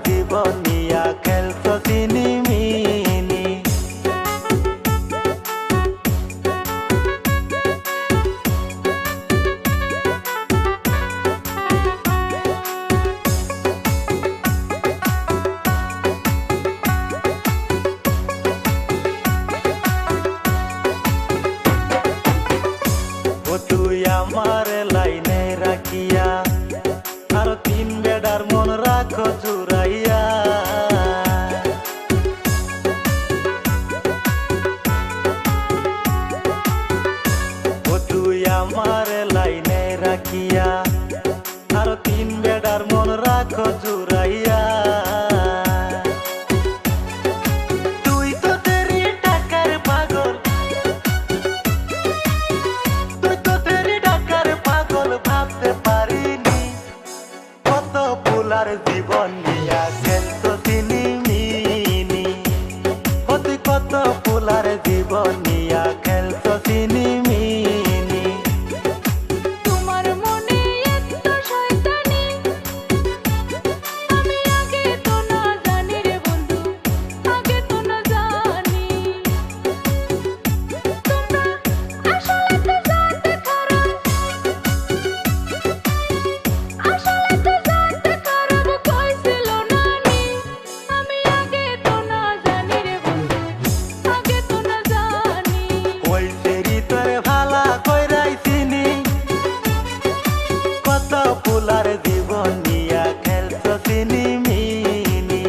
জীবন নিয়া খেলছ চিনিমিনি। ও তুই আমার লাইনে রাখিয়া আর তিন বেড়ার মন রাখো জুড়াইয়া। ও তুই আমার লাইনে রাখিয়া আর তিন বেড়ার মন রাখো জুড়াইয়া। তুই তো তেরি টাকার পাগল, তুই তো তেরি টাকার পাগল ভাবতে পারিনি কত ফুলার জীবন নিয়া খেলতো চিনিমিনি। ও তুই কত ফুলার জীবন নিয়া খেলতো চিনিমিনি। তোমার মনে এত শয়তানি আমি আগে তো না জানি রে বন্ধু, আগে তো না জানি। তোমরা আসলে তো জানতে খারাপ, আসলে তো জানতে খারাপ কইছিল নানি। আমি আগে তো না জানি রে বন্ধু, আগে তো না জানি। ওই তেরি তোরে ভালা কইরাই চিনি কত ফুলার জীবন নিয়া খেলতো চিনিমিনি।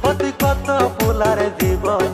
ও তুই কত ফুলার জীবন